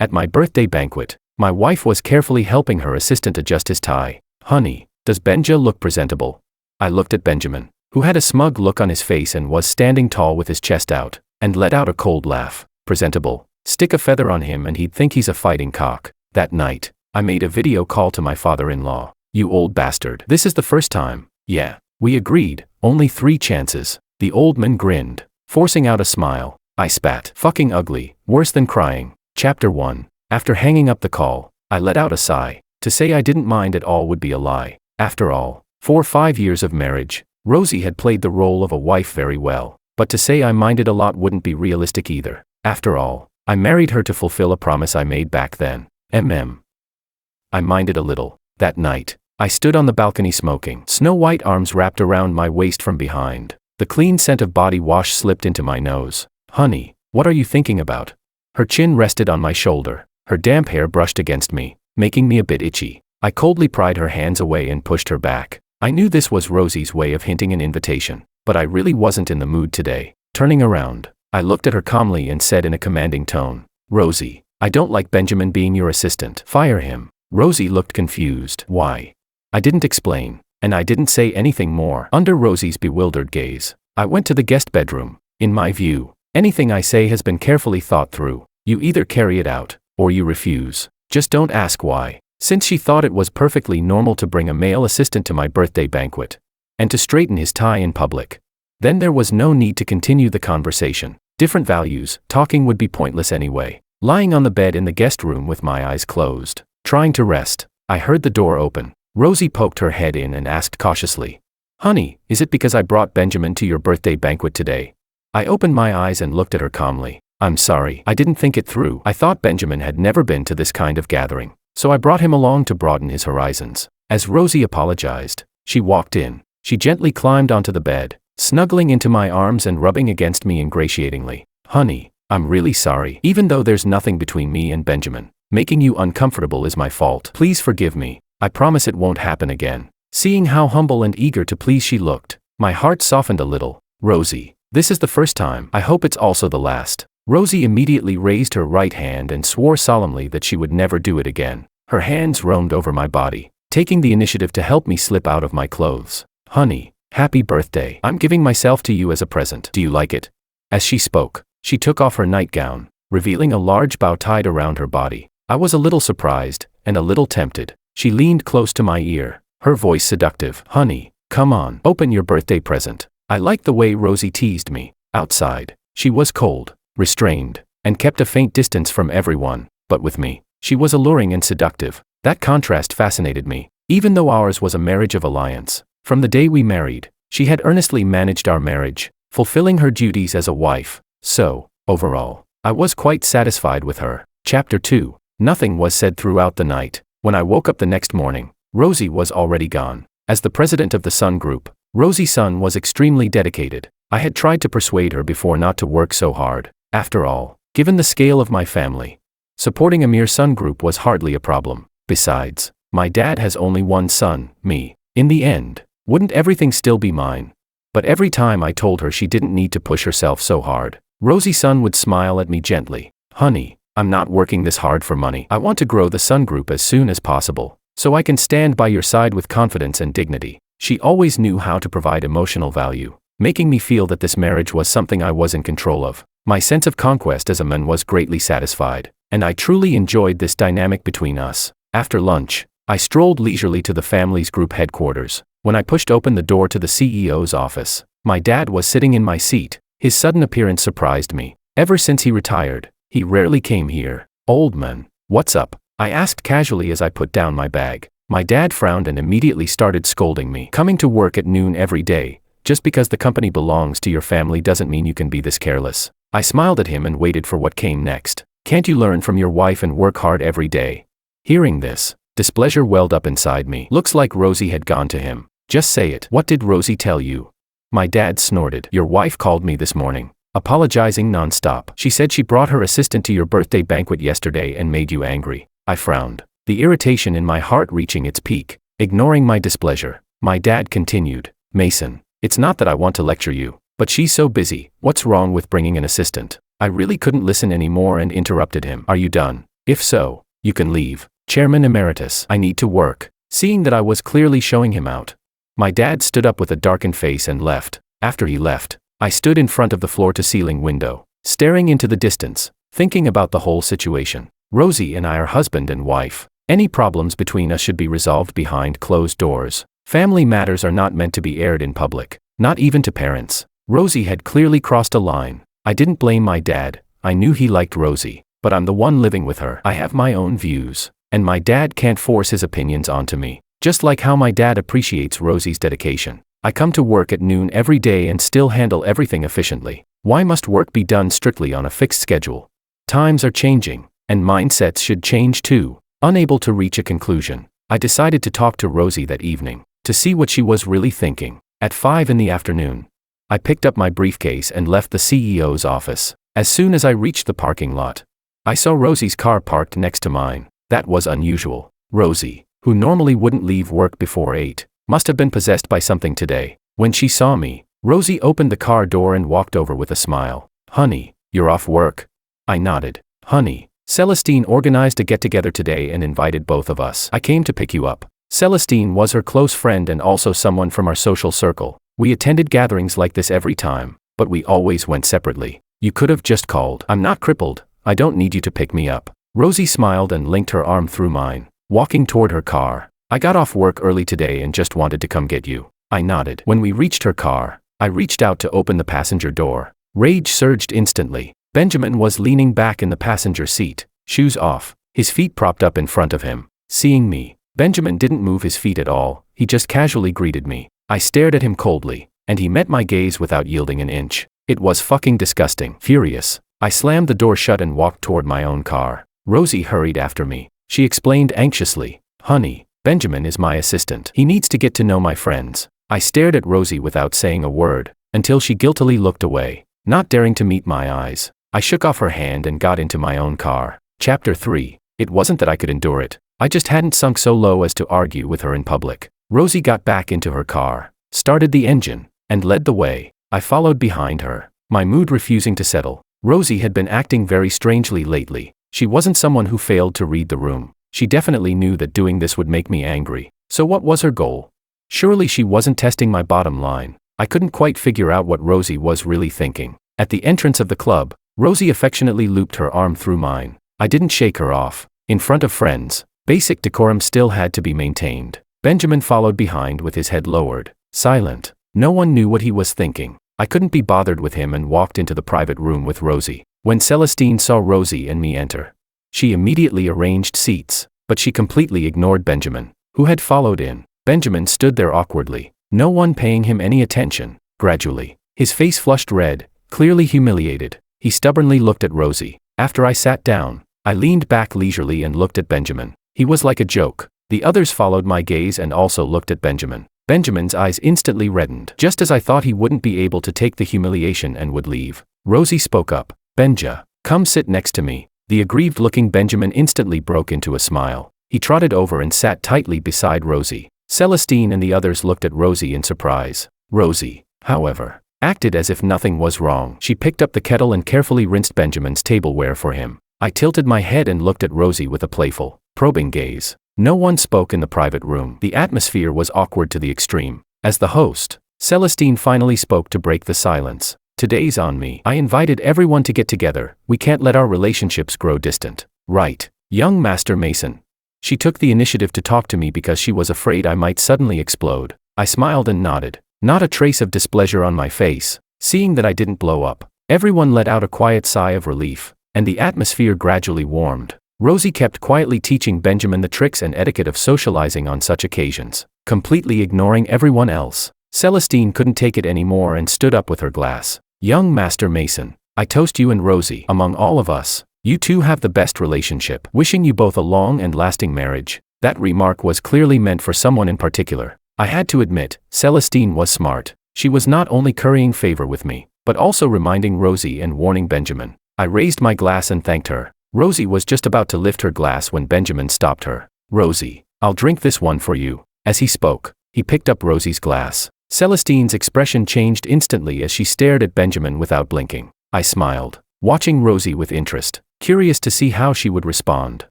At my birthday banquet, my wife was carefully helping her assistant adjust his tie. Honey, does Benja look presentable? I looked at Benjamin, who had a smug look on his face and was standing tall with his chest out, and let out a cold laugh. Presentable. Stick a feather on him and he'd think he's a fighting cock. That night, I made a video call to my father-in-law. You old bastard. This is the first time. Yeah. We agreed. Only 3 chances. The old man grinned, forcing out a smile. I spat. Fucking ugly. Worse than crying. Chapter 1. After hanging up the call, I let out a sigh. To say I didn't mind at all would be a lie. After all, 4 or 5 years of marriage, Rosie had played the role of a wife very well. But to say I minded a lot wouldn't be realistic either. After all, I married her to fulfill a promise I made back then. I minded a little. That night, I stood on the balcony smoking, snow-white arms wrapped around my waist from behind. The clean scent of body wash slipped into my nose. Honey, what are you thinking about? Her chin rested on my shoulder. Her damp hair brushed against me, making me a bit itchy. I coldly pried her hands away and pushed her back. I knew this was Rosie's way of hinting an invitation, but I really wasn't in the mood today. Turning around, I looked at her calmly and said in a commanding tone, Rosie, I don't like Benjamin being your assistant. Fire him. Rosie looked confused. Why? I didn't explain, and I didn't say anything more. Under Rosie's bewildered gaze, I went to the guest bedroom. In my view, anything I say has been carefully thought through. You either carry it out, or you refuse. Just don't ask why. Since she thought it was perfectly normal to bring a male assistant to my birthday banquet, and to straighten his tie in public, then there was no need to continue the conversation. Different values, talking would be pointless anyway. Lying on the bed in the guest room with my eyes closed, trying to rest, I heard the door open. Rosie poked her head in and asked cautiously, Honey, is it because I brought Benjamin to your birthday banquet today? I opened my eyes and looked at her calmly. I'm sorry, I didn't think it through. I thought Benjamin had never been to this kind of gathering, so I brought him along to broaden his horizons. As Rosie apologized, she walked in. She gently climbed onto the bed, snuggling into my arms and rubbing against me ingratiatingly. Honey, I'm really sorry. Even though there's nothing between me and Benjamin, making you uncomfortable is my fault. Please forgive me. I promise it won't happen again. Seeing how humble and eager to please she looked, my heart softened a little. Rosie, this is the first time. I hope it's also the last. Rosie immediately raised her right hand and swore solemnly that she would never do it again. Her hands roamed over my body, taking the initiative to help me slip out of my clothes. Honey, happy birthday. I'm giving myself to you as a present. Do you like it? As she spoke, she took off her nightgown, revealing a large bow tied around her body. I was a little surprised, and a little tempted. She leaned close to my ear, her voice seductive. Honey, come on, open your birthday present. I liked the way Rosie teased me. Outside, she was cold, restrained, and kept a faint distance from everyone, but with me, she was alluring and seductive. That contrast fascinated me. Even though ours was a marriage of alliance, from the day we married, she had earnestly managed our marriage, fulfilling her duties as a wife. So, overall, I was quite satisfied with her. Chapter 2. Nothing was said throughout the night. When I woke up the next morning, Rosie was already gone. As the president of the Sun Group, Rosie's son was extremely dedicated. I had tried to persuade her before not to work so hard. After all, given the scale of my family, supporting a mere Sun Group was hardly a problem. Besides, my dad has only one son, me. In the end, wouldn't everything still be mine? But every time I told her she didn't need to push herself so hard, Rosie's son would smile at me gently. Honey, I'm not working this hard for money. I want to grow the Sun Group as soon as possible, so I can stand by your side with confidence and dignity. She always knew how to provide emotional value, making me feel that this marriage was something I was in control of. My sense of conquest as a man was greatly satisfied, and I truly enjoyed this dynamic between us. After lunch, I strolled leisurely to the family's group headquarters. When I pushed open the door to the CEO's office, my dad was sitting in my seat. His sudden appearance surprised me. Ever since he retired, he rarely came here. Old man, what's up? I asked casually as I put down my bag. My dad frowned and immediately started scolding me. Coming to work at noon every day, just because the company belongs to your family doesn't mean you can be this careless. I smiled at him and waited for what came next. Can't you learn from your wife and work hard every day? Hearing this, displeasure welled up inside me. Looks like Rosie had gone to him. Just say it. What did Rosie tell you? My dad snorted. Your wife called me this morning, apologizing non-stop. She said she brought her assistant to your birthday banquet yesterday and made you angry. I frowned, the irritation in my heart reaching its peak. Ignoring my displeasure, my dad continued. Mason, it's not that I want to lecture you, but she's so busy. What's wrong with bringing an assistant? I really couldn't listen anymore and interrupted him. Are you done? If so, you can leave. Chairman Emeritus, I need to work. Seeing that I was clearly showing him out, my dad stood up with a darkened face and left. After he left, I stood in front of the floor-to-ceiling window, staring into the distance, thinking about the whole situation. Rosie and I are husband and wife. Any problems between us should be resolved behind closed doors. Family matters are not meant to be aired in public, not even to parents. Rosie had clearly crossed a line. I didn't blame my dad. I knew he liked Rosie, but I'm the one living with her. I have my own views, and my dad can't force his opinions onto me. Just like how my dad appreciates Rosie's dedication. I come to work at noon every day and still handle everything efficiently. Why must work be done strictly on a fixed schedule? Times are changing, and mindsets should change too. Unable to reach a conclusion, I decided to talk to Rosie that evening, to see what she was really thinking. At 5 in the afternoon, I picked up my briefcase and left the CEO's office. As soon as I reached the parking lot, I saw Rosie's car parked next to mine. That was unusual. Rosie, who normally wouldn't leave work before 8, must have been possessed by something today. When she saw me, Rosie opened the car door and walked over with a smile. Honey, you're off work? I nodded. Honey, Celestine organized a get-together today and invited both of us. I came to pick you up. Celestine was her close friend and also someone from our social circle. We attended gatherings like this every time, but we always went separately. You could have just called. I'm not crippled. I don't need you to pick me up. Rosie smiled and linked her arm through mine, walking toward her car. I got off work early today and just wanted to come get you. I nodded. When we reached her car, I reached out to open the passenger door. Rage surged instantly. Benjamin was leaning back in the passenger seat, shoes off, his feet propped up in front of him. Seeing me, Benjamin didn't move his feet at all. He just casually greeted me. I stared at him coldly, and he met my gaze without yielding an inch. It was fucking disgusting. Furious, I slammed the door shut and walked toward my own car. Rosie hurried after me. She explained anxiously, Honey, Benjamin is my assistant. He needs to get to know my friends. I stared at Rosie without saying a word, until she guiltily looked away, not daring to meet my eyes. I shook off her hand and got into my own car. Chapter 3. It wasn't that I could endure it. I just hadn't sunk so low as to argue with her in public. Rosie got back into her car, started the engine, and led the way. I followed behind her, my mood refusing to settle. Rosie had been acting very strangely lately. She wasn't someone who failed to read the room. She definitely knew that doing this would make me angry. So what was her goal? Surely she wasn't testing my bottom line. I couldn't quite figure out what Rosie was really thinking. At the entrance of the club, Rosie affectionately looped her arm through mine. I didn't shake her off. In front of friends, basic decorum still had to be maintained. Benjamin followed behind with his head lowered, silent. No one knew what he was thinking. I couldn't be bothered with him and walked into the private room with Rosie. When Celestine saw Rosie and me enter, she immediately arranged seats, but she completely ignored Benjamin, who had followed in. Benjamin stood there awkwardly, no one paying him any attention. Gradually, his face flushed red, clearly humiliated. He stubbornly looked at Rosie. After I sat down, I leaned back leisurely and looked at Benjamin. He was like a joke. The others followed my gaze and also looked at Benjamin. Benjamin's eyes instantly reddened. Just as I thought he wouldn't be able to take the humiliation and would leave, Rosie spoke up. Benja, come sit next to me. The aggrieved-looking Benjamin instantly broke into a smile. He trotted over and sat tightly beside Rosie. Celestine and the others looked at Rosie in surprise. Rosie, however, acted as if nothing was wrong. She picked up the kettle and carefully rinsed Benjamin's tableware for him. I tilted my head and looked at Rosie with a playful, probing gaze. No one spoke in the private room. The atmosphere was awkward to the extreme. As the host, Celestine finally spoke to break the silence. Today's on me. I invited everyone to get together. We can't let our relationships grow distant. Right, young Master Mason. She took the initiative to talk to me because she was afraid I might suddenly explode. I smiled and nodded. Not a trace of displeasure on my face. Seeing that I didn't blow up, everyone let out a quiet sigh of relief, and the atmosphere gradually warmed. Rosie kept quietly teaching Benjamin the tricks and etiquette of socializing on such occasions, completely ignoring everyone else. Celestine couldn't take it anymore and stood up with her glass. Young Master Mason, I toast you and Rosie. Among all of us, you two have the best relationship. Wishing you both a long and lasting marriage. That remark was clearly meant for someone in particular. I had to admit, Celestine was smart. She was not only currying favor with me, but also reminding Rosie and warning Benjamin. I raised my glass and thanked her. Rosie was just about to lift her glass when Benjamin stopped her. Rosie, I'll drink this one for you. As he spoke, he picked up Rosie's glass. Celestine's expression changed instantly as she stared at Benjamin without blinking. I smiled, watching Rosie with interest. curious to see how she would respond.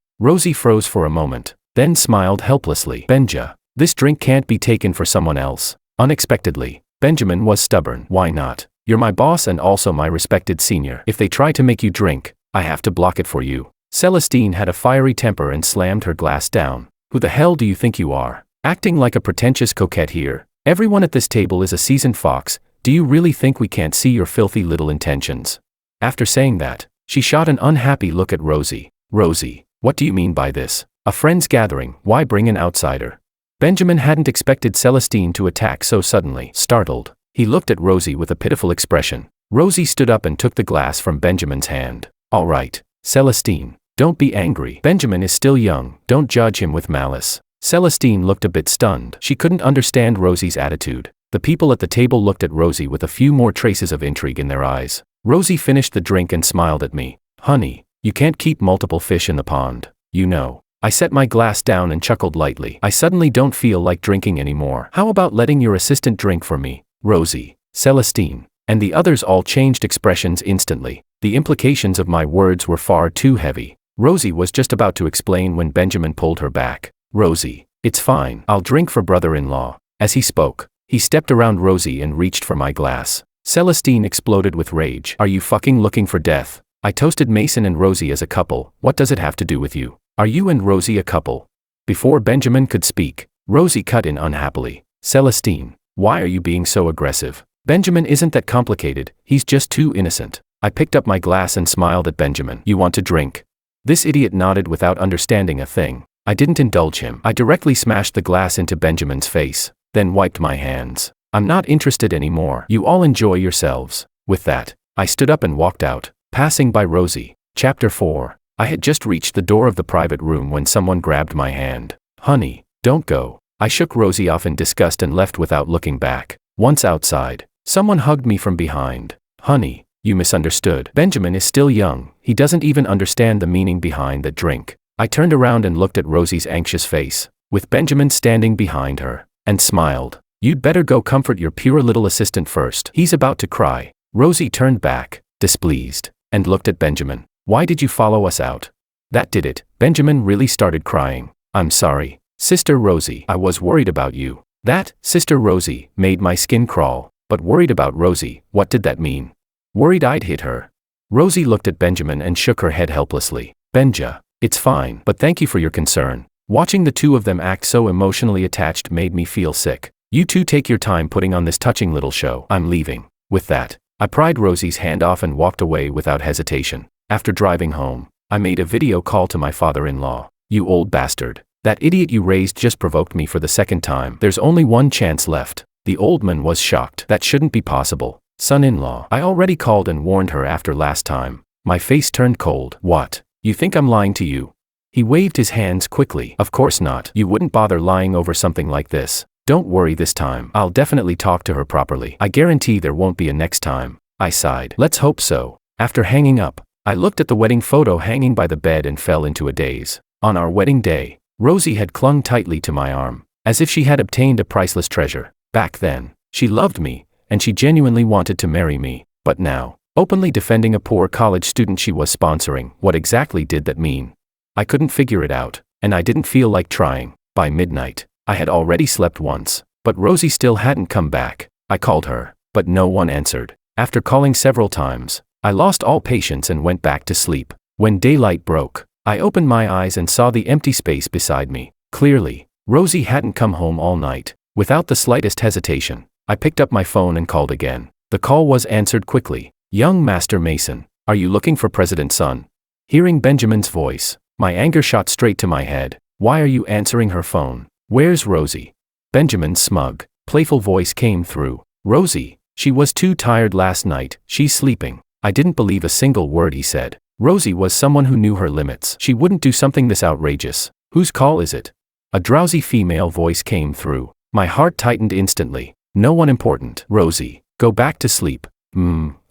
Rosie froze for a moment, then smiled helplessly. Benja, this drink can't be taken for someone else. Unexpectedly, Benjamin was stubborn. Why not? You're my boss and also my respected senior. If they try to make you drink, I have to block it for you. Celestine had a fiery temper and slammed her glass down. Who the hell do you think you are? Acting like a pretentious coquette here. Everyone at this table is a seasoned fox. Do you really think we can't see your filthy little intentions? After saying that, she shot an unhappy look at Rosie. Rosie, what do you mean by this? A friend's gathering, why bring an outsider? Benjamin hadn't expected Celestine to attack so suddenly. Startled, he looked at Rosie with a pitiful expression. Rosie stood up and took the glass from Benjamin's hand. All right, Celestine, don't be angry. Benjamin is still young, don't judge him with malice. Celestine looked a bit stunned. She couldn't understand Rosie's attitude. The people at the table looked at Rosie with a few more traces of intrigue in their eyes. Rosie finished the drink and smiled at me. Honey, you can't keep multiple fish in the pond, you know. I set my glass down and chuckled lightly. I suddenly don't feel like drinking anymore. How about letting your assistant drink for me? Rosie, Celestine, and the others all changed expressions instantly. The implications of my words were far too heavy. Rosie was just about to explain when Benjamin pulled her back. Rosie, it's fine. I'll drink for brother-in-law. As he spoke, he stepped around Rosie and reached for my glass. Celestine exploded with rage. Are you fucking looking for death? I toasted Mason and Rosie as a couple. What does it have to do with you? Are you and Rosie a couple? Before Benjamin could speak, Rosie cut in unhappily. Celestine, why are you being so aggressive? Benjamin isn't that complicated, he's just too innocent. I picked up my glass and smiled at Benjamin. You want to drink? This idiot nodded without understanding a thing. I didn't indulge him. I directly smashed the glass into Benjamin's face, then wiped my hands. I'm not interested anymore. You all enjoy yourselves. With that, I stood up and walked out, passing by Rosie. Chapter 4. I had just reached the door of the private room when someone grabbed my hand. Honey, don't go. I shook Rosie off in disgust and left without looking back. Once outside, someone hugged me from behind. Honey, you misunderstood. Benjamin is still young. He doesn't even understand the meaning behind that drink. I turned around and looked at Rosie's anxious face, with Benjamin standing behind her, and smiled. You'd better go comfort your pure little assistant first. He's about to cry. Rosie turned back, displeased, and looked at Benjamin. Why did you follow us out? That did it. Benjamin really started crying. I'm sorry, Sister Rosie. I was worried about you. That, Sister Rosie, made my skin crawl. But worried about Rosie, what did that mean? Worried I'd hit her. Rosie looked at Benjamin and shook her head helplessly. Benja, it's fine, but thank you for your concern. Watching the two of them act so emotionally attached made me feel sick. You two take your time putting on this touching little show. I'm leaving. With that, I pried Rosie's hand off and walked away without hesitation. After driving home, I made a video call to my father-in-law. You old bastard. That idiot you raised just provoked me for the second time. There's only one chance left. The old man was shocked. That shouldn't be possible. Son-in-law. I already called and warned her after last time. My face turned cold. What? You think I'm lying to you? He waved his hands quickly. Of course not. You wouldn't bother lying over something like this. Don't worry this time. I'll definitely talk to her properly. I guarantee there won't be a next time. I sighed. Let's hope so. After hanging up, I looked at the wedding photo hanging by the bed and fell into a daze. On our wedding day, Rosie had clung tightly to my arm, as if she had obtained a priceless treasure. Back then, she loved me, and she genuinely wanted to marry me. But now, openly defending a poor college student she was sponsoring, what exactly did that mean? I couldn't figure it out, and I didn't feel like trying. By midnight, I had already slept once, but Rosie still hadn't come back. I called her, but no one answered. After calling several times, I lost all patience and went back to sleep. When daylight broke, I opened my eyes and saw the empty space beside me. Clearly, Rosie hadn't come home all night. Without the slightest hesitation, I picked up my phone and called again. The call was answered quickly. Young Master Mason, are you looking for President's son? Hearing Benjamin's voice, my anger shot straight to my head. Why are you answering her phone? Where's Rosie? Benjamin's smug, playful voice came through. Rosie, she was too tired last night, she's sleeping. I didn't believe a single word he said. Rosie was someone who knew her limits. She wouldn't do something this outrageous. Whose call is it? A drowsy female voice came through. My heart tightened instantly. No one important. Rosie, go back to sleep.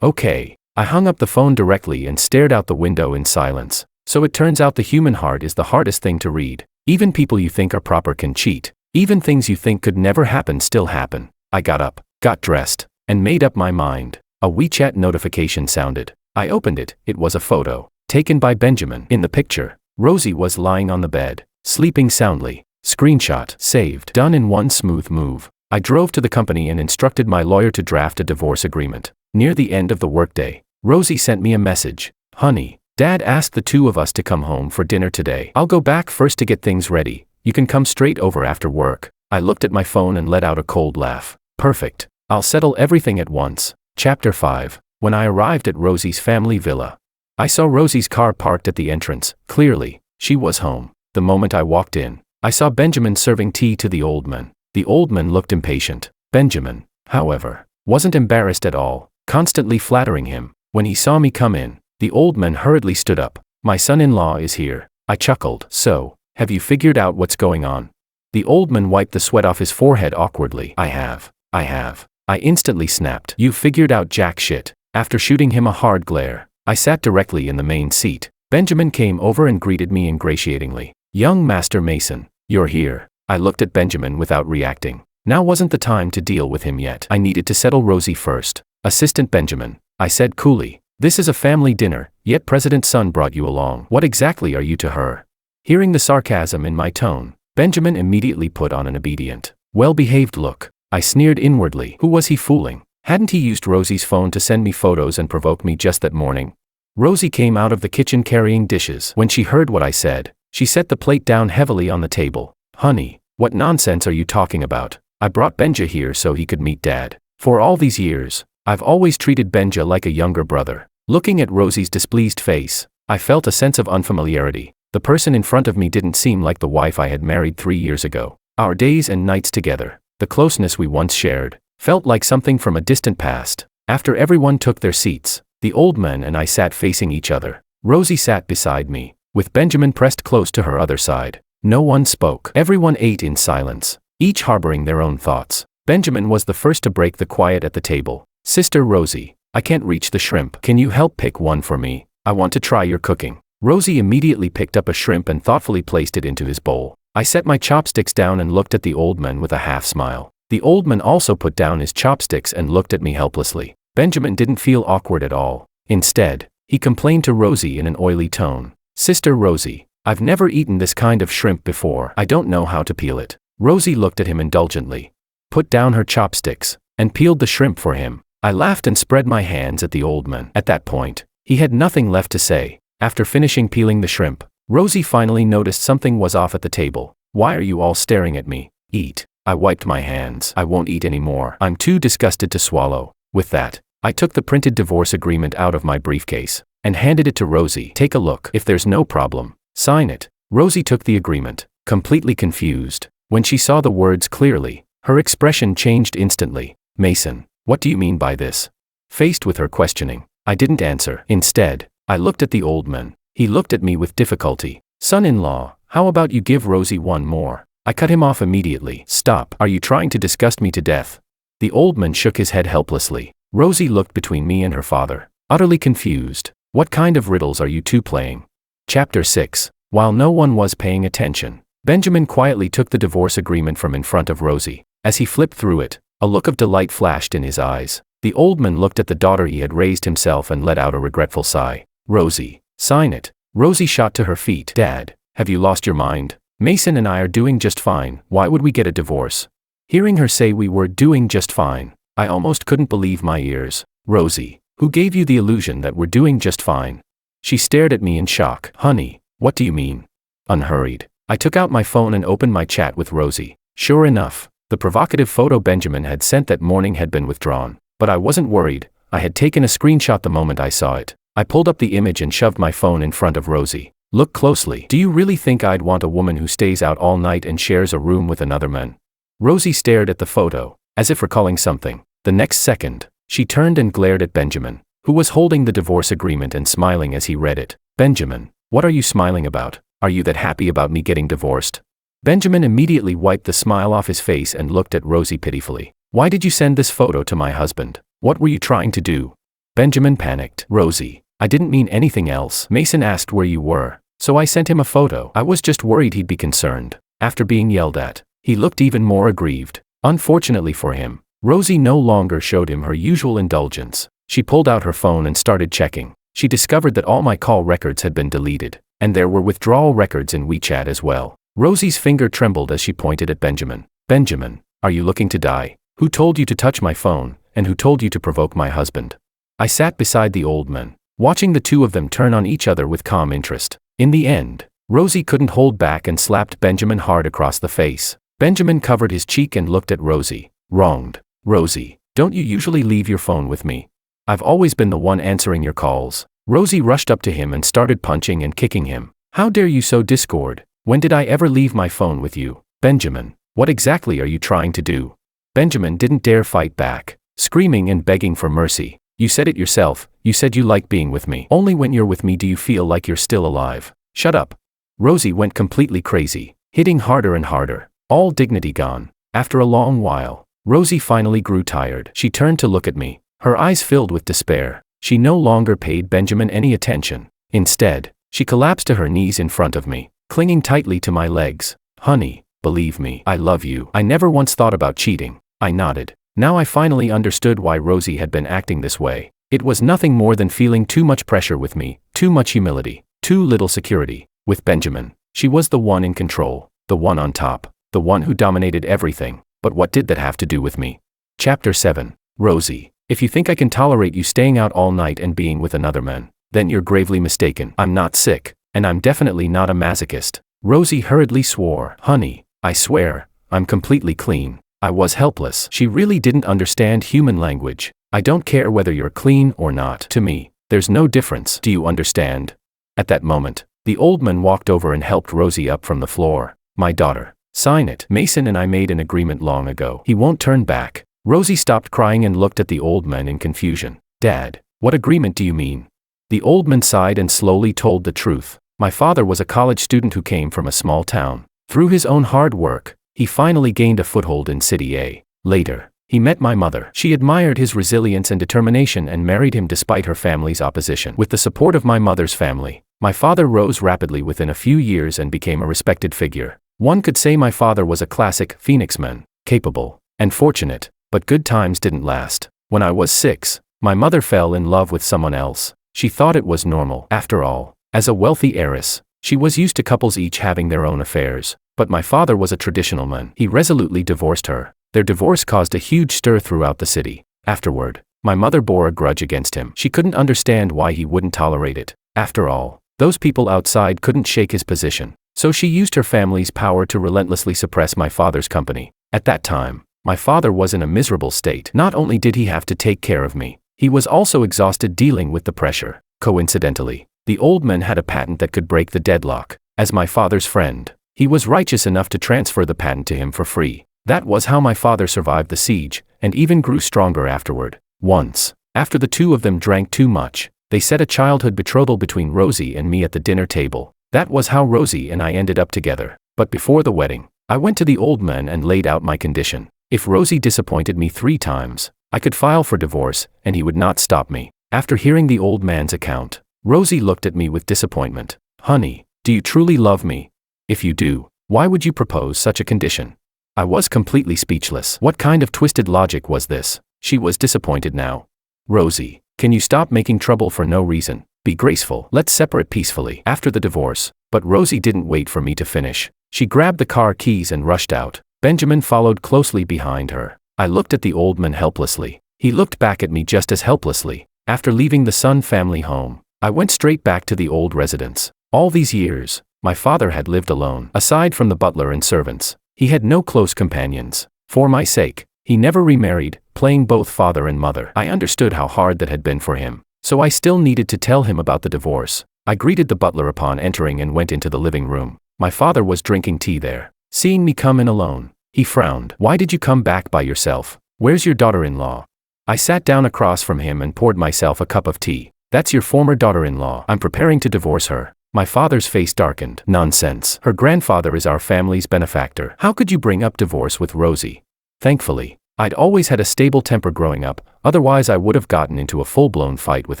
Okay. I hung up the phone directly and stared out the window in silence. So it turns out the human heart is the hardest thing to read. Even people you think are proper can cheat. Even things you think could never happen still happen. I got up, got dressed, and made up my mind. A WeChat notification sounded. I opened it. It was a photo. Taken by Benjamin. In the picture, Rosie was lying on the bed, sleeping soundly. Screenshot. Saved. Done in one smooth move. I drove to the company and instructed my lawyer to draft a divorce agreement. Near the end of the workday, Rosie sent me a message. Honey, Dad asked the two of us to come home for dinner today. I'll go back first to get things ready. You can come straight over after work. I looked at my phone and let out a cold laugh. Perfect. I'll settle everything at once. Chapter 5. When I arrived at Rosie's family villa, I saw Rosie's car parked at the entrance. Clearly, she was home. The moment I walked in, I saw Benjamin serving tea to the old man. The old man looked impatient. Benjamin, however, wasn't embarrassed at all, constantly flattering him. When he saw me come in, the old man hurriedly stood up. My son-in-law is here. I chuckled. So, have you figured out what's going on? The old man wiped the sweat off his forehead awkwardly. I have. I instantly snapped. You figured out jack shit. After shooting him a hard glare, I sat directly in the main seat. Benjamin came over and greeted me ingratiatingly. Young Master Mason, you're here. I looked at Benjamin without reacting. Now wasn't the time to deal with him yet. I needed to settle Rosie first. Assistant Benjamin, I said coolly. This is a family dinner, yet President's son brought you along. What exactly are you to her? Hearing the sarcasm in my tone, Benjamin immediately put on an obedient, well-behaved look. I sneered inwardly. Who was he fooling? Hadn't he used Rosie's phone to send me photos and provoke me just that morning? Rosie came out of the kitchen carrying dishes. When she heard what I said, she set the plate down heavily on the table. Honey, what nonsense are you talking about? I brought Benja here so he could meet Dad. For all these years, I've always treated Benja like a younger brother. Looking at Rosie's displeased face, I felt a sense of unfamiliarity. The person in front of me didn't seem like the wife I had married 3 years ago. Our days and nights together, the closeness we once shared, felt like something from a distant past. After everyone took their seats, the old man and I sat facing each other. Rosie sat beside me, with Benjamin pressed close to her other side. No one spoke. Everyone ate in silence, each harboring their own thoughts. Benjamin was the first to break the quiet at the table. Sister Rosie, I can't reach the shrimp. Can you help pick one for me? I want to try your cooking. Rosie immediately picked up a shrimp and thoughtfully placed it into his bowl. I set my chopsticks down and looked at the old man with a half smile. The old man also put down his chopsticks and looked at me helplessly. Benjamin didn't feel awkward at all. Instead, he complained to Rosie in an oily tone. Sister Rosie, I've never eaten this kind of shrimp before. I don't know how to peel it. Rosie looked at him indulgently, put down her chopsticks, and peeled the shrimp for him. I laughed and spread my hands at the old man. At that point, he had nothing left to say. After finishing peeling the shrimp, Rosie finally noticed something was off at the table. Why are you all staring at me? Eat. I wiped my hands. I won't eat anymore. I'm too disgusted to swallow. With that, I took the printed divorce agreement out of my briefcase and handed it to Rosie. Take a look. If there's no problem, sign it. Rosie took the agreement, completely confused. When she saw the words clearly, her expression changed instantly. Mason, what do you mean by this? Faced with her questioning, I didn't answer. Instead, I looked at the old man. He looked at me with difficulty. Son-in-law, how about you give Rosie one more? I cut him off immediately. Stop. Are you trying to disgust me to death? The old man shook his head helplessly. Rosie looked between me and her father, utterly confused. What kind of riddles are you two playing? Chapter 6. While no one was paying attention, Benjamin quietly took the divorce agreement from in front of Rosie. As he flipped through it, a look of delight flashed in his eyes. The old man looked at the daughter he had raised himself and let out a regretful sigh. Rosie, sign it. Rosie shot to her feet. Dad, have you lost your mind? Mason and I are doing just fine. Why would we get a divorce? Hearing her say we were doing just fine, I almost couldn't believe my ears. Rosie, who gave you the illusion that we're doing just fine? She stared at me in shock. Honey, what do you mean? Unhurried, I took out my phone and opened my chat with Rosie. Sure enough, the provocative photo Benjamin had sent that morning had been withdrawn. But I wasn't worried. I had taken a screenshot the moment I saw it. I pulled up the image and shoved my phone in front of Rosie. Look closely. Do you really think I'd want a woman who stays out all night and shares a room with another man? Rosie stared at the photo, as if recalling something. The next second, she turned and glared at Benjamin, who was holding the divorce agreement and smiling as he read it. Benjamin, what are you smiling about? Are you that happy about me getting divorced? Benjamin immediately wiped the smile off his face and looked at Rosie pitifully. Why did you send this photo to my husband? What were you trying to do? Benjamin panicked. Rosie, I didn't mean anything else. Mason asked where you were, so I sent him a photo. I was just worried he'd be concerned. After being yelled at, he looked even more aggrieved. Unfortunately for him, Rosie no longer showed him her usual indulgence. She pulled out her phone and started checking. she discovered that all my call records had been deleted, and there were withdrawal records in WeChat as well. Rosie's finger trembled as she pointed at Benjamin. Benjamin, are you looking to die? Who told you to touch my phone, and who told you to provoke my husband? I sat beside the old man, watching the two of them turn on each other with calm interest. In the end, Rosie couldn't hold back and slapped Benjamin hard across the face. Benjamin covered his cheek and looked at Rosie. Wronged. Rosie, don't you usually leave your phone with me? I've always been the one answering your calls. Rosie rushed up to him and started punching and kicking him. How dare you so discord? When did I ever leave my phone with you? Benjamin, what exactly are you trying to do? Benjamin didn't dare fight back, screaming and begging for mercy. You said it yourself, you said you like being with me. Only when you're with me do you feel like you're still alive. Shut up. Rosie went completely crazy, hitting harder and harder, all dignity gone. After a long while, Rosie finally grew tired. She turned to look at me, her eyes filled with despair. She no longer paid Benjamin any attention. Instead, she collapsed to her knees in front of me, clinging tightly to my legs. Honey, believe me, I love you. I never once thought about cheating. I nodded. Now I finally understood why Rosie had been acting this way. It was nothing more than feeling too much pressure with me, too much humility, too little security. With Benjamin, she was the one in control, the one on top, the one who dominated everything. But what did that have to do with me? Chapter 7. Rosie, if you think I can tolerate you staying out all night and being with another man, then you're gravely mistaken. I'm not sick, and I'm definitely not a masochist. Rosie hurriedly swore. Honey, I swear, I'm completely clean. I was helpless. She really didn't understand human language. I don't care whether you're clean or not. To me, there's no difference. Do you understand? At that moment, the old man walked over and helped Rosie up from the floor. My daughter, sign it. Mason and I made an agreement long ago. He won't turn back. Rosie stopped crying and looked at the old man in confusion. Dad, what agreement do you mean? The old man sighed and slowly told the truth. My father was a college student who came from a small town. Through his own hard work, he finally gained a foothold in City A. Later, he met my mother. She admired his resilience and determination and married him despite her family's opposition. With the support of my mother's family, my father rose rapidly within a few years and became a respected figure. One could say my father was a classic Phoenix man, capable and fortunate, but good times didn't last. When I was 6, my mother fell in love with someone else. She thought it was normal. After all, as a wealthy heiress, she was used to couples each having their own affairs. But my father was a traditional man. He resolutely divorced her. Their divorce caused a huge stir throughout the city. Afterward, my mother bore a grudge against him. She couldn't understand why he wouldn't tolerate it. After all, those people outside couldn't shake his position. So she used her family's power to relentlessly suppress my father's company. At that time, my father was in a miserable state. Not only did he have to take care of me, he was also exhausted dealing with the pressure. Coincidentally, the old man had a patent that could break the deadlock. As my father's friend, he was righteous enough to transfer the patent to him for free. That was how my father survived the siege, and even grew stronger afterward. Once, after the two of them drank too much, they set a childhood betrothal between Rosie and me at the dinner table. That was how Rosie and I ended up together. But before the wedding, I went to the old man and laid out my condition. If Rosie disappointed me 3 times, I could file for divorce, and he would not stop me. After hearing the old man's account, Rosie looked at me with disappointment. Honey, do you truly love me? If you do, why would you propose such a condition? I was completely speechless. What kind of twisted logic was this? She was disappointed now. Rosie, can you stop making trouble for no reason? Be graceful. Let's separate peacefully after the divorce. But Rosie didn't wait for me to finish. She grabbed the car keys and rushed out. Benjamin followed closely behind her. I looked at the old man helplessly. He looked back at me just as helplessly. After leaving the Sun family home, I went straight back to the old residence. All these years, my father had lived alone. Aside from the butler and servants, he had no close companions. For my sake, he never remarried, playing both father and mother. I understood how hard that had been for him, so I still needed to tell him about the divorce. I greeted the butler upon entering and went into the living room. My father was drinking tea there. Seeing me come in alone, he frowned. Why did you come back by yourself? Where's your daughter-in-law? I sat down across from him and poured myself a cup of tea. That's your former daughter-in-law. I'm preparing to divorce her. My father's face darkened. Nonsense. Her grandfather is our family's benefactor. How could you bring up divorce with Rosie? Thankfully, I'd always had a stable temper growing up, otherwise I would have gotten into a full-blown fight with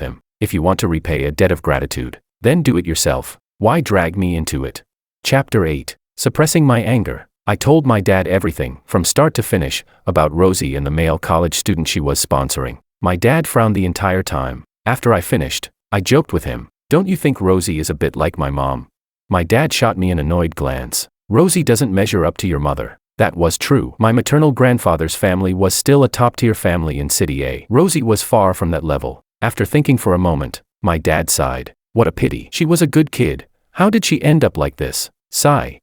him. If you want to repay a debt of gratitude, then do it yourself. Why drag me into it? Chapter 8. Suppressing my anger. I told my dad everything, from start to finish, about Rosie and the male college student she was sponsoring. My dad frowned the entire time. After I finished, I joked with him. Don't you think Rosie is a bit like my mom? My dad shot me an annoyed glance. Rosie doesn't measure up to your mother. That was true. My maternal grandfather's family was still a top-tier family in City A. Rosie was far from that level. After thinking for a moment, my dad sighed. What a pity. She was a good kid. How did she end up like this? Sigh.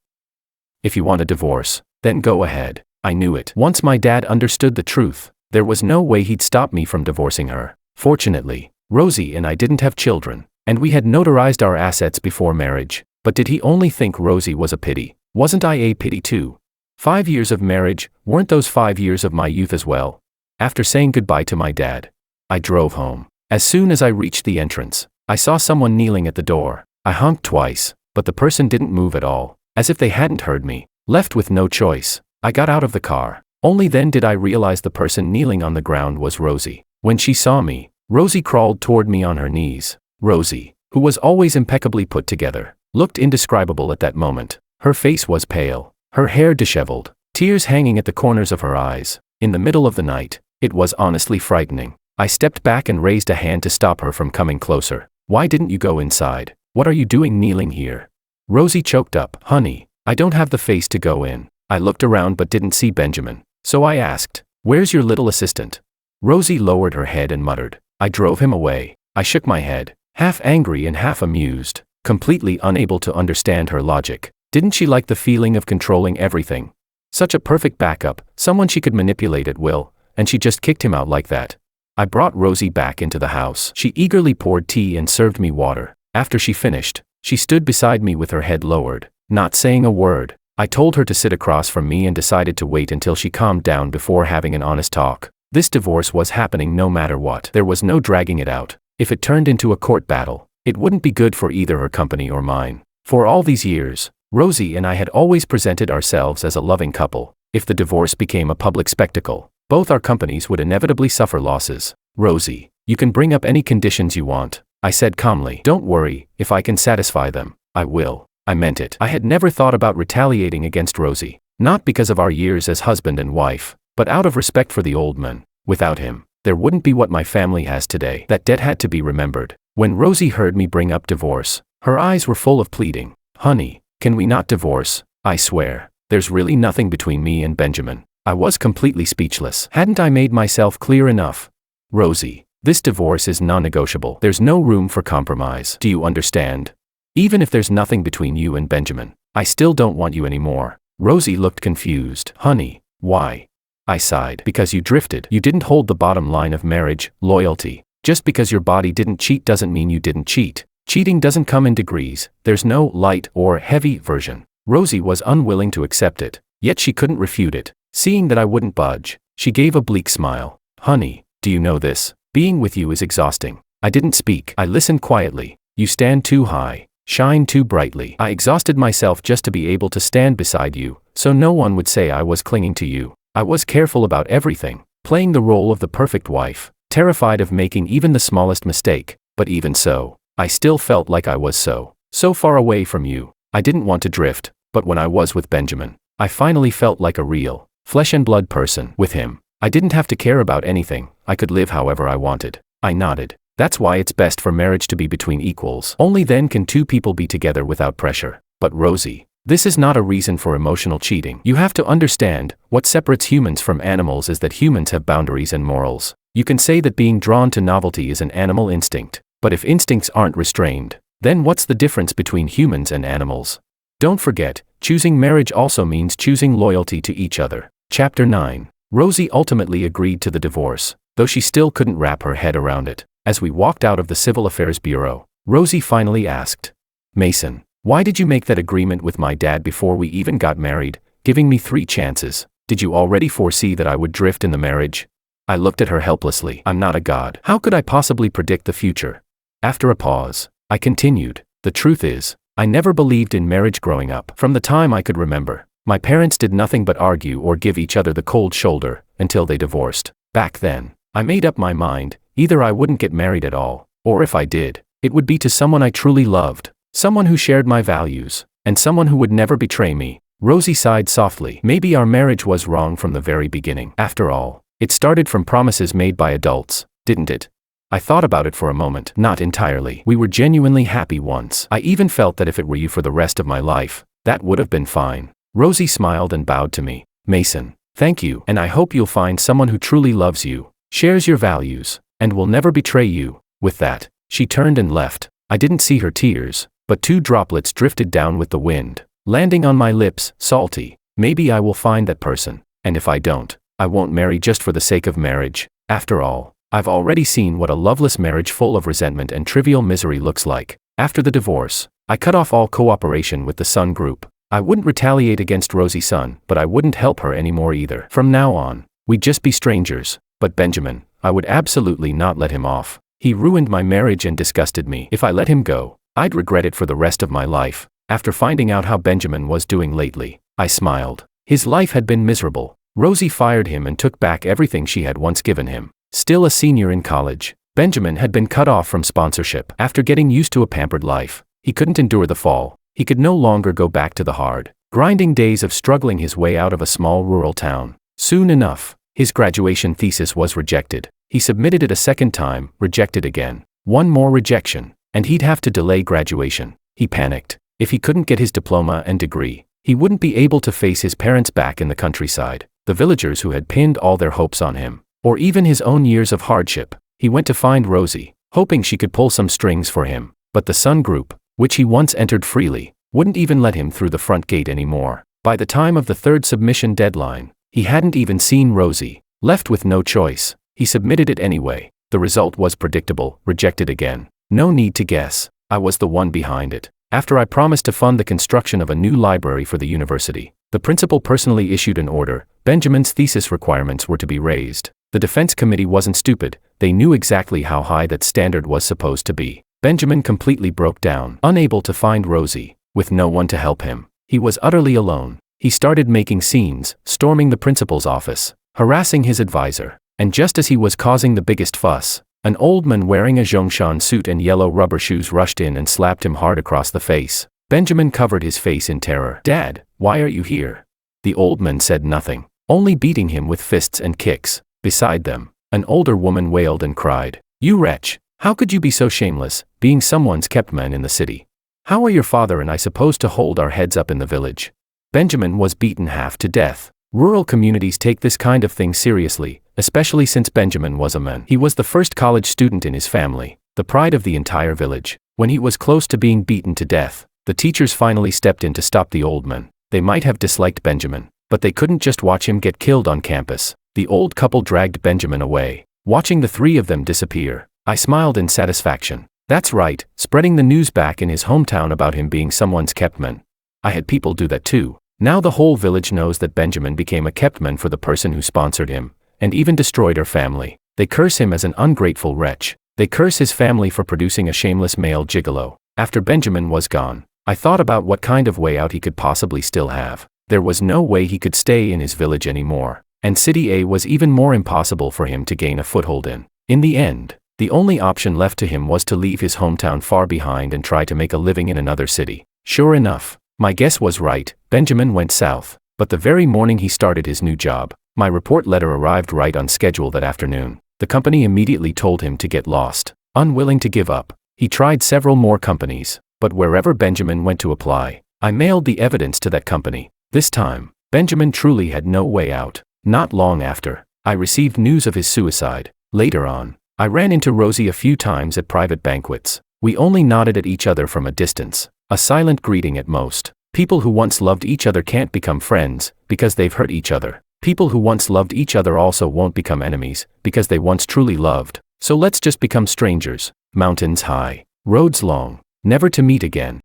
If you want a divorce, then go ahead. I knew it. Once my dad understood the truth, there was no way he'd stop me from divorcing her. Fortunately, Rosie and I didn't have children, and we had notarized our assets before marriage. But did he only think Rosie was a pity? Wasn't I a pity too? 5 years of marriage, weren't those 5 years of my youth as well? After saying goodbye to my dad, I drove home. As soon as I reached the entrance, I saw someone kneeling at the door. I honked twice, but the person didn't move at all, as if they hadn't heard me. Left with no choice, I got out of the car. Only then did I realize the person kneeling on the ground was Rosie. When she saw me, Rosie crawled toward me on her knees. Rosie, who was always impeccably put together, looked indescribable at that moment. Her face was pale, her hair disheveled, tears hanging at the corners of her eyes. In the middle of the night, it was honestly frightening. I stepped back and raised a hand to stop her from coming closer. Why didn't you go inside? What are you doing kneeling here? Rosie choked up. Honey, I don't have the face to go in. I looked around but didn't see Benjamin, so I asked, where's your little assistant? Rosie lowered her head and muttered. I drove him away. I shook my head, half angry and half amused, completely unable to understand her logic. Didn't she like the feeling of controlling everything? Such a perfect backup, someone she could manipulate at will, and she just kicked him out like that. I brought Rosie back into the house. She eagerly poured tea and served me water. After she finished, she stood beside me with her head lowered, not saying a word. I told her to sit across from me and decided to wait until she calmed down before having an honest talk. This divorce was happening no matter what. There was no dragging it out. If it turned into a court battle, it wouldn't be good for either her company or mine. For all these years, Rosie and I had always presented ourselves as a loving couple. If the divorce became a public spectacle, both our companies would inevitably suffer losses. Rosie, you can bring up any conditions you want, I said calmly. Don't worry, if I can satisfy them, I will. I meant it. I had never thought about retaliating against Rosie, not because of our years as husband and wife, but out of respect for the old man. Without him, there wouldn't be what my family has today. That debt had to be remembered. When Rosie heard me bring up divorce, her eyes were full of pleading. Honey, can we not divorce? I swear, there's really nothing between me and Benjamin. I was completely speechless. Hadn't I made myself clear enough? Rosie, this divorce is non-negotiable. There's no room for compromise. Do you understand? Even if there's nothing between you and Benjamin, I still don't want you anymore. Rosie looked confused. Honey, why? I sighed. Because you drifted. You didn't hold the bottom line of marriage, loyalty. Just because your body didn't cheat doesn't mean you didn't cheat. Cheating doesn't come in degrees. There's no light or heavy version. Rosie was unwilling to accept it, yet she couldn't refute it. Seeing that I wouldn't budge, she gave a bleak smile. Honey, do you know this? Being with you is exhausting. I didn't speak. I listened quietly. You stand too high, shine too brightly. I exhausted myself just to be able to stand beside you, so no one would say I was clinging to you. I was careful about everything, playing the role of the perfect wife, terrified of making even the smallest mistake, but even so, I still felt like I was so far away from you. I didn't want to drift, but when I was with Benjamin, I finally felt like a real, flesh and blood person. With him, I didn't have to care about anything. I could live however I wanted. I nodded. That's why it's best for marriage to be between equals. Only then can two people be together without pressure. But Rosie, this is not a reason for emotional cheating. You have to understand, what separates humans from animals is that humans have boundaries and morals. You can say that being drawn to novelty is an animal instinct, but if instincts aren't restrained, then what's the difference between humans and animals? Don't forget, choosing marriage also means choosing loyalty to each other. Chapter 9. Rosie ultimately agreed to the divorce, though she still couldn't wrap her head around it. As we walked out of the Civil Affairs Bureau, Rosie finally asked, Mason, why did you make that agreement with my dad before we even got married, giving me 3 chances? Did you already foresee that I would drift in the marriage? I looked at her helplessly. I'm not a god. How could I possibly predict the future? After a pause, I continued, the truth is, I never believed in marriage growing up. From the time I could remember, my parents did nothing but argue or give each other the cold shoulder, until they divorced. Back then, I made up my mind, either I wouldn't get married at all, or if I did, it would be to someone I truly loved, someone who shared my values, and someone who would never betray me. Rosie sighed softly. Maybe our marriage was wrong from the very beginning. After all, it started from promises made by adults, didn't it? I thought about it for a moment. Not entirely. We were genuinely happy once. I even felt that if it were you for the rest of my life, that would have been fine. Rosie smiled and bowed to me. Mason, thank you, and I hope you'll find someone who truly loves you, shares your values, and will never betray you. With that, she turned and left. I didn't see her tears, but 2 droplets drifted down with the wind, landing on my lips, salty. Maybe I will find that person, and if I don't, I won't marry just for the sake of marriage. After all, I've already seen what a loveless marriage full of resentment and trivial misery looks like. After the divorce, I cut off all cooperation with the Sun Group. I wouldn't retaliate against Rosie Sun, but I wouldn't help her anymore either. From now on, we'd just be strangers. But Benjamin, I would absolutely not let him off. He ruined my marriage and disgusted me. If I let him go, I'd regret it for the rest of my life. After finding out how Benjamin was doing lately, I smiled. His life had been miserable. Rosie fired him and took back everything she had once given him. Still a senior in college, Benjamin had been cut off from sponsorship. After getting used to a pampered life, he couldn't endure the fall. He could no longer go back to the hard, grinding days of struggling his way out of a small rural town. Soon enough, his graduation thesis was rejected. He submitted it a second time, rejected again. One more rejection, and he'd have to delay graduation. He panicked. If he couldn't get his diploma and degree, he wouldn't be able to face his parents back in the countryside, the villagers who had pinned all their hopes on him, or even his own years of hardship. He went to find Rosie, hoping she could pull some strings for him, but the Sun Group, which he once entered freely, wouldn't even let him through the front gate anymore. By the time of the 3rd submission deadline, he hadn't even seen Rosie. Left with no choice, he submitted it anyway. The result was predictable, rejected again. No need to guess, I was the one behind it. After I promised to fund the construction of a new library for the university, the principal personally issued an order. Benjamin's thesis requirements were to be raised. The defense committee wasn't stupid, they knew exactly how high that standard was supposed to be. Benjamin completely broke down, unable to find Rosie, with no one to help him. He was utterly alone. He started making scenes, storming the principal's office, harassing his advisor, and just as he was causing the biggest fuss, an old man wearing a Zhongshan suit and yellow rubber shoes rushed in and slapped him hard across the face. Benjamin covered his face in terror. "Dad, why are you here?" The old man said nothing, only beating him with fists and kicks. Beside them, an older woman wailed and cried, "You wretch, how could you be so shameless, being someone's kept man in the city? How are your father and I supposed to hold our heads up in the village?" Benjamin was beaten half to death. Rural communities take this kind of thing seriously, especially since Benjamin was a man. He was the first college student in his family, the pride of the entire village. When he was close to being beaten to death, the teachers finally stepped in to stop the old man. They might have disliked Benjamin, but they couldn't just watch him get killed on campus. The old couple dragged Benjamin away. Watching the 3 of them disappear, I smiled in satisfaction. That's right, spreading the news back in his hometown about him being someone's kept man. I had people do that too. Now the whole village knows that Benjamin became a kept man for the person who sponsored him, and even destroyed her family. They curse him as an ungrateful wretch. They curse his family for producing a shameless male gigolo. After Benjamin was gone, I thought about what kind of way out he could possibly still have. There was no way he could stay in his village anymore, and City A was even more impossible for him to gain a foothold in. In the end, the only option left to him was to leave his hometown far behind and try to make a living in another city. Sure enough, my guess was right. Benjamin went south, but the very morning he started his new job, my report letter arrived right on schedule that afternoon. The company immediately told him to get lost. Unwilling to give up, he tried several more companies, but wherever Benjamin went to apply, I mailed the evidence to that company. This time, Benjamin truly had no way out. Not long after, I received news of his suicide. Later on, I ran into Rosie a few times at private banquets. We only nodded at each other from a distance, a silent greeting at most. People who once loved each other can't become friends, because they've hurt each other. People who once loved each other also won't become enemies, because they once truly loved. So let's just become strangers. Mountains high, roads long, never to meet again.